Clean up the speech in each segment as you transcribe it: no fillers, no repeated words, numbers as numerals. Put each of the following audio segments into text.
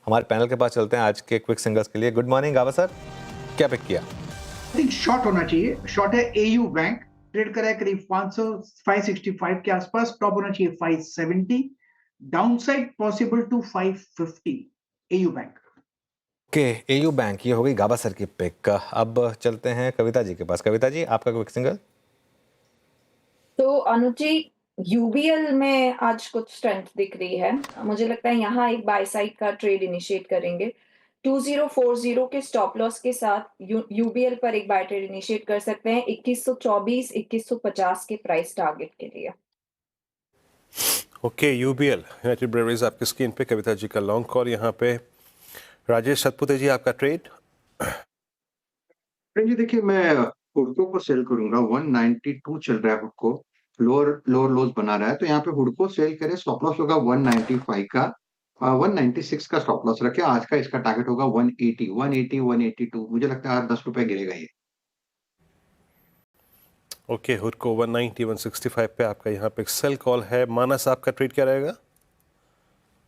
हमारे पैनल के पास चलते हैं आज के क्विक सिंगल्स के लिए। गुड मॉर्निंग गावा सर, क्या पिक किया? आई थिंक शॉर्ट होना चाहिए। शॉर्ट है एयू बैंक, ट्रेड करा है करीब 500 565 के आसपास। टॉप होना चाहिए 570, downside possible to 550। AU bank. के एयू बैंक, ये हो गई गावा सर की पिक। अब चलते हैं कविता जी के पास। कविता जी, आपका क्विक सिंगल। तो अनुज जी, यूबीएल में आज कुछ स्ट्रेंथ दिख रही है। मुझे लगता है यहाँ एक बाय साइड का ट्रेड इनिशिएट करेंगे। 2040 के स्टॉप लॉस के साथ यूबीएल पर एक बाय ट्रेड इनिशिएट कर सकते हैं 2124 2150 के प्राइस टारगेट के लिए। ओके, यूबीएल यूनाइटेड ब्रेवरीज आपकी स्क्रीन पे। कविता जी का लॉन्ग कॉल यहाँ पे। राजेश सतपुते जी, आपका ट्रेड। जी देखिए, मैं हुडको को सेल करूंगा। 192 चल रहा है हुडको, लोअर लोअर लोज बना रहा है, तो यहाँ पे हुडको सेल करें। स्टॉप लॉस होगा 195 का, 196 का स्टॉप लॉस रखे। आज का इसका टारगेट होगा 180 180 182। मुझे लगता है 10 रुपए गिरेगा ये। ओके, हुडको 190 165 पे आपका यहाँ पे सेल कॉल है। मानस, आपका ट्रेड क्या रहेगा?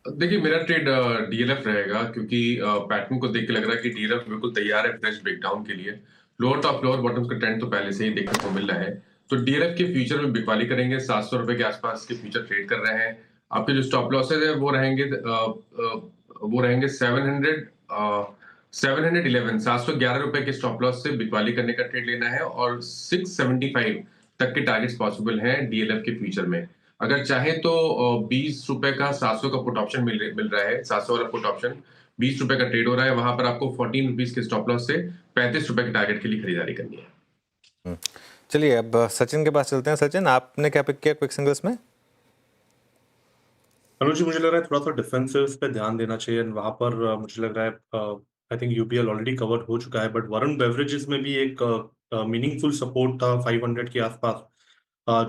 देखिए, मेरा ट्रेड डीएलएफ रहेगा, क्योंकि पैटर्न को देख के लग रहा है कि डीएलएफ बिल्कुल तैयार है फ्रेश ब्रेकडाउन के लिए। लोअर टॉप लोअर बॉटम का ट्रेंड तो पहले से ही देखने को मिल रहा है, तो डीएलएफ के फ्यूचर में बिकवाली करेंगे। 700 रुपए के आसपास के फ्यूचर ट्रेड कर रहे हैं। आपके जो स्टॉप लॉसेज है वो रहेंगे 711 711 रुपए के स्टॉप लॉस से बिकवाली करने का ट्रेड लेना है, और 675 तक के टारगेट्स पॉसिबल हैं डीएलएफ के फ्यूचर में। अगर चाहे तो 20 रुपए का 700 का पुट ऑप्शन मिल रहा है। 700 वाला पुट ऑप्शन 20 रुपए का ट्रेड हो रहा है। वहां पर आपको 14 रुपीज के स्टॉप लॉस से 35 रुपए के टारगेट के लिए खरीदारी करनी है। चलिए अब सचिन के पास चलते हैं। सचिन, आपने क्या पिक किया क्विक सिंगल्स में? अनुज जी, मुझे लग रहा है थोड़ा सा डिफेंसिव पे ध्यान देना चाहिए। वहां पर मुझे लग रहा है I think UPL already cover हो चुका है, बट वरुण बेवरेजेस में भी एक मीनिंगफुल सपोर्ट था 500 के आसपास,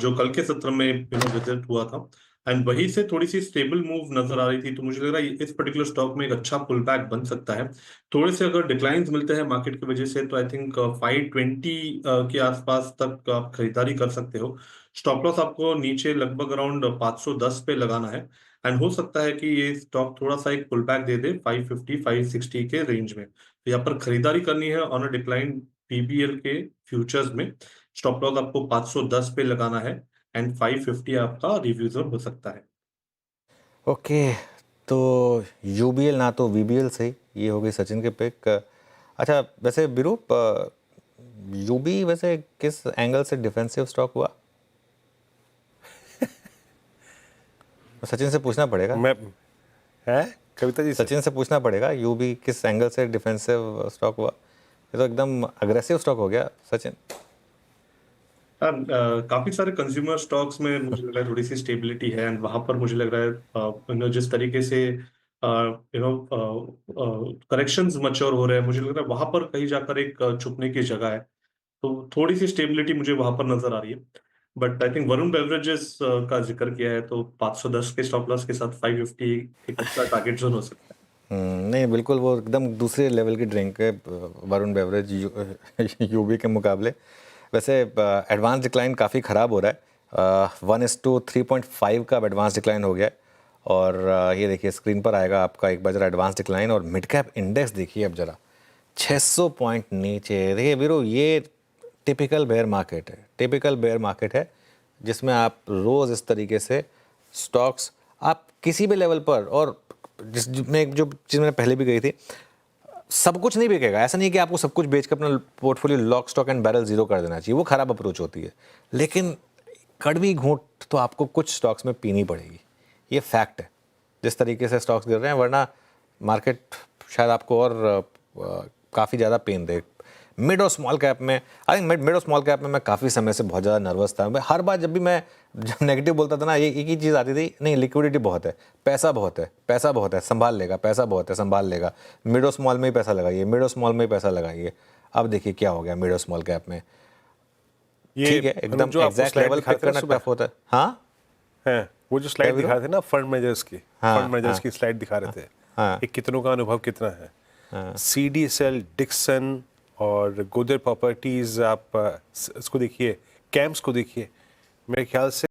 जो कल के सत्र में विजिट हुआ था, एंड वहीं से थोड़ी सी स्टेबल मूव नजर आ रही थी। तो मुझे लग रहा है इस पर्टिकुलर स्टॉक में एक अच्छा पुल बैक बन सकता है। थोड़े से अगर डिक्लाइंस मिलते हैं मार्केट की वजह से, तो आई थिंक 520 के आसपास तक आप खरीदारी कर सकते हो। स्टॉप लॉस आपको नीचे लगभग अराउंड 510 पे लगाना है, एंड हो सकता है कि ये स्टॉक थोड़ा सा एक पुल बैक दे दे 550 560 के रेंज में। तो यहाँ पर खरीदारी करनी है ऑन अ डिक्लाइन पीबीएल के फ्यूचर्स में। स्टॉप लॉस आपको 510 पे लगाना है, एंड 550 आपका रिव्यूजन हो सकता है। ओके, तो यूबीएल ना तो वीबीएल सही, ये हो गई सचिन के पिक। अच्छा, वैसे बिरूप, यूबी वैसे किस एंगल से डिफेंसिव स्टॉक हुआ? सचिन से पूछना पड़ेगा। मैं है कविता जी, सचिन से पूछना पड़ेगा, यूबी किस एंगल से डिफेंसिव स्टॉक हुआ? ये तो एकदम अग्रेसिव स्टॉक हो गया सचिन। काफी सारे कंज्यूमर स्टॉक्स में मुझे लग रहा है थोड़ी सी स्टेबिलिटी है, एंड वहां पर मुझे लग रहा है जिस तरीके से करेक्शंस मैच्योर हो रहे हैं, मुझे लग रहा है वहां पर कहीं जाकर एक छुपने की जगह है। तो थोड़ी सी स्टेबिलिटी मुझे वहां पर नजर आ रही है। But I think Varun beverages का जिक्र किया है, तो 510 के स्टॉप लॉस के साथ 550 एक अच्छा टारगेट जोन हो सकता है। नहीं, बिल्कुल वो एकदम दूसरे लेवल की ड्रिंक है वरुण बेवरेज यूबी के मुकाबले। वैसे एडवांस डिक्लाइन काफ़ी ख़राब हो रहा है। 1:3.5 का एडवांस डिक्लाइन हो गया है। और ये देखिए स्क्रीन पर आएगा आपका एक बार जरा एडवांस डिक्लाइन, और मिड कैप इंडेक्स देखिए अब जरा 600 पॉइंट नीचे। देखिए वीरो, ये टिपिकल बेयर मार्केट है, टिपिकल बेयर मार्केट है जिसमें आप रोज़ इस तरीके से स्टॉक्स आप किसी भी लेवल पर, और जिसमें जो चीज़ मैंने पहले भी कही थी, सब कुछ नहीं बिकेगा। ऐसा नहीं है कि आपको सब कुछ बेच कर अपना portfolio lock stock and barrel zero कर देना चाहिए, वो खराब अप्रोच होती है। लेकिन कड़वी घूंट तो आपको कुछ स्टॉक्स में पीनी पड़ेगी, ये फैक्ट है। जिस तरीके से स्टॉक्स गिर रहे हैं, वरना मार्केट शायद आपको और काफ़ी ज़्यादा पेन दे। मिड और स्मॉल कैप में, आई थिंक मिड और स्मॉल कैप में मैं काफ़ी समय से बहुत ज़्यादा नर्वस था। हर बार जब भी मैं नेगेटिव बोलता था ना, ये एक ही चीज़ आती थी, नहीं लिक्विडिटी बहुत है, पैसा बहुत है, पैसा बहुत है, संभाल लेगा, पैसा बहुत है, संभाल लेगा। मिड और स्मॉल में ही पैसा लगाइए, मिड और स्मॉल में ही पैसा लगाइए। अब देखिए क्या हो गया मिड और स्मॉल कैप में। ठीक है, एकदम एग्जैक्ट लेवल पिक करना टफ होता है। हाँ है वो जो स्लाइड दिखा रहे थे ना फंड मैनेजर्स की, फंड मैनेजर्स की स्लाइड दिखा रहे थे। एक कितनों का अनुभव कितना है। सीडीएसएल, डिक्सन और गोदर प्रॉपर्टीज, आप इसको देखिए, कैंप्स को देखिए, मेरे ख्याल से